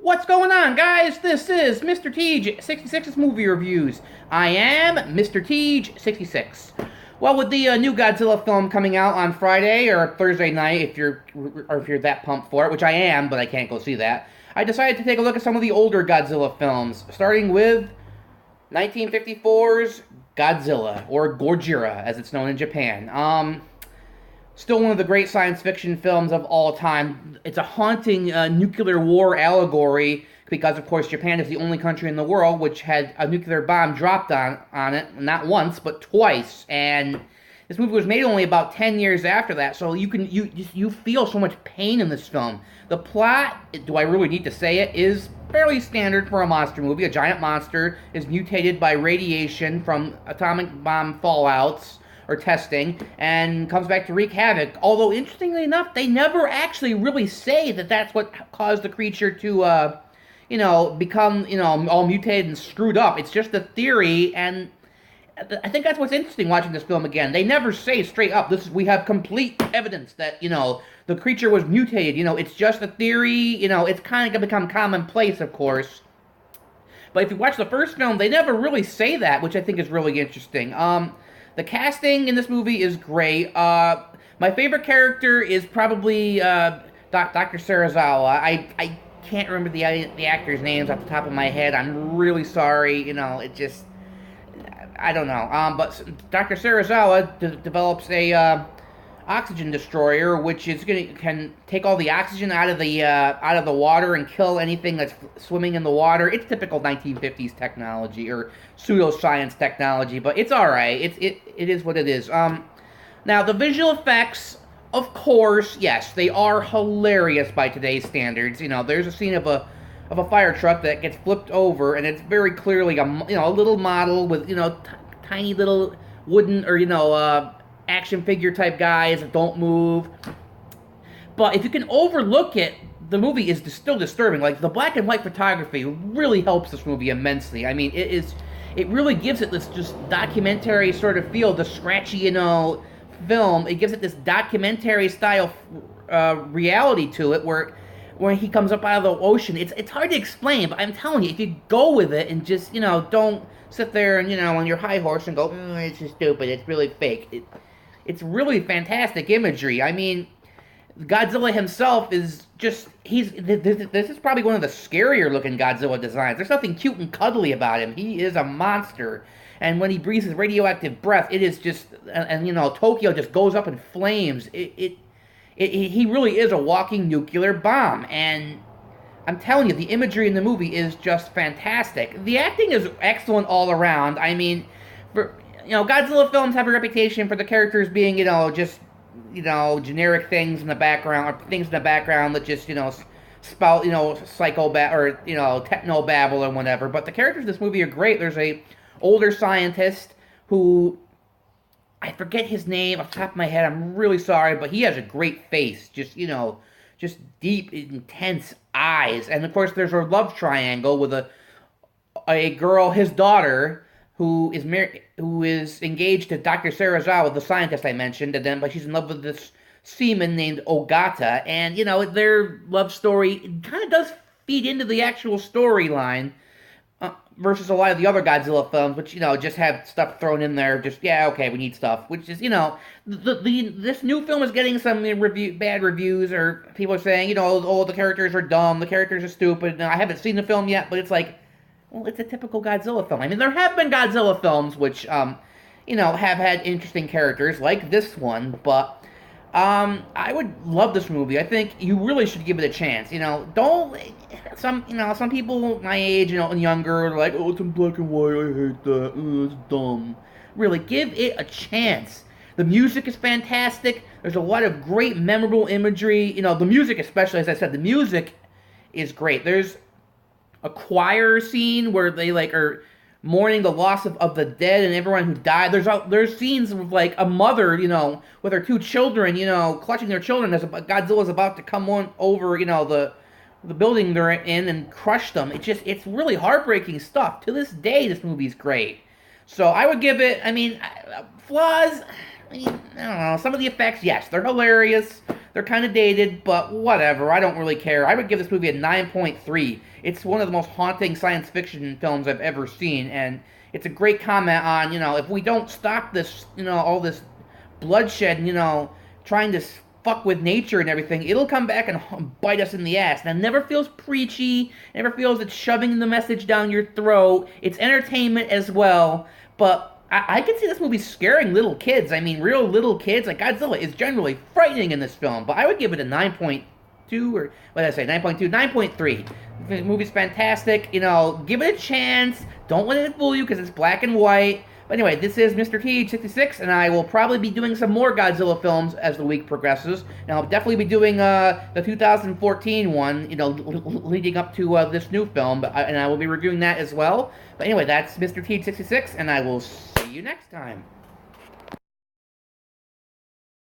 What's going on, guys? This is Mr. Teej66's Movie Reviews. I am Mr. Teej66. Well, with the new Godzilla film coming out on Friday or Thursday night, if you're that pumped for it, which I am, but I can't go see that, I decided to take a look at some of the older Godzilla films, starting with 1954's Godzilla, or Gojira, as it's known in Japan. Still one of the great science fiction films of all time. It's a haunting nuclear war allegory because, of course, Japan is the only country in the world which had a nuclear bomb dropped on it, not once, but twice. And this movie was made only about 10 years after that, so you feel so much pain in this film. The plot, do I really need to say it, is fairly standard for a monster movie. A giant monster is mutated by radiation from atomic bomb fallouts or testing, and comes back to wreak havoc. Although, interestingly enough, they never actually really say that that's what caused the creature to, become, all mutated and screwed up. It's just a theory, and I think that's what's interesting watching this film again. They never say straight up, we have complete evidence that, the creature was mutated. It's just a theory. It's kind of going to become commonplace, of course. But if you watch the first film, they never really say that, which I think is really interesting. The casting in this movie is great. My favorite character is probably Dr. Serizawa. I can't remember the actors' names off the top of my head. I'm really sorry. I don't know. But Dr. Serizawa develops a oxygen destroyer, which can take all the oxygen out of the water and kill anything that's swimming in the water. It's typical 1950s technology or pseudoscience technology, but it's all right. It is what it is. Now the visual effects, of course, yes, they are hilarious by today's standards. There's a scene of a fire truck that gets flipped over, and it's very clearly a little model with tiny little wooden or action figure type guys that don't move. But if you can overlook it, the movie is still disturbing. Like, the black and white photography really helps this movie immensely. I mean, it really gives it this just documentary sort of feel, the scratchy, film. It gives it this documentary style reality to it where when he comes up out of the ocean, it's hard to explain, but I'm telling you, if you go with it and just, don't sit there and, on your high horse and go, it's just stupid, it's really fake. It's really fantastic imagery. I mean, Godzilla himself is just, this is probably one of the scarier looking Godzilla designs. There's nothing cute and cuddly about him. He is a monster. And when he breathes his radioactive breath, it is just, and Tokyo just goes up in flames. He really is a walking nuclear bomb. And I'm telling you, the imagery in the movie is just fantastic. The acting is excellent all around. I mean, Godzilla films have a reputation for the characters being, just, generic things in the background, or things in the background that just, spout, techno babble or whatever. But the characters in this movie are great. There's a older scientist who, I forget his name off the top of my head. I'm really sorry, but he has a great face. Just, just deep, intense eyes. And of course, there's a love triangle with a girl, his daughter, who is engaged to Dr. Serizawa, the scientist I mentioned, but she's in love with this seaman named Ogata, and their love story kind of does feed into the actual storyline versus a lot of the other Godzilla films, which just have stuff thrown in there. Just okay, we need stuff. Which is this new film is getting some bad reviews, or people are saying the characters are dumb, the characters are stupid. Now, I haven't seen the film yet, but it's like, well, it's a typical Godzilla film. I mean, there have been Godzilla films which, have had interesting characters, like this one, but, I would love this movie. I think you really should give it a chance. Some people my age, and younger are like, oh, it's in black and white, I hate that, it's dumb. Really, give it a chance. The music is fantastic. There's a lot of great, memorable imagery. The music especially, as I said, the music is great. There's a choir scene where they are mourning the loss of the dead and everyone who died. There's scenes with a mother, with her two children, clutching their children as Godzilla's about to come over, the building they're in and crush them. It's really heartbreaking stuff. To this day, this movie's great. So I would give it. I mean, flaws. I don't know. Some of the effects, yes, they're hilarious. They're kind of dated, but whatever. I don't really care. I would give this movie a 9.3. It's one of the most haunting science fiction films I've ever seen, and it's a great comment on, if we don't stop this, all this bloodshed, trying to fuck with nature and everything, it'll come back and bite us in the ass. And it never feels preachy, never feels it's shoving the message down your throat. It's entertainment as well, but I can see this movie scaring little kids. I mean, real little kids. Like, Godzilla is generally frightening in this film, but I would give it a 9.2, or what did I say, 9.2? 9.3. The movie's fantastic. Give it a chance. Don't let it fool you because it's black and white. But anyway, this is Mr. TH66, and I will probably be doing some more Godzilla films as the week progresses. And I'll definitely be doing the 2014 one, leading up to this new film, and I will be reviewing that as well. But anyway, that's Mr. TH66, and I will see you next time.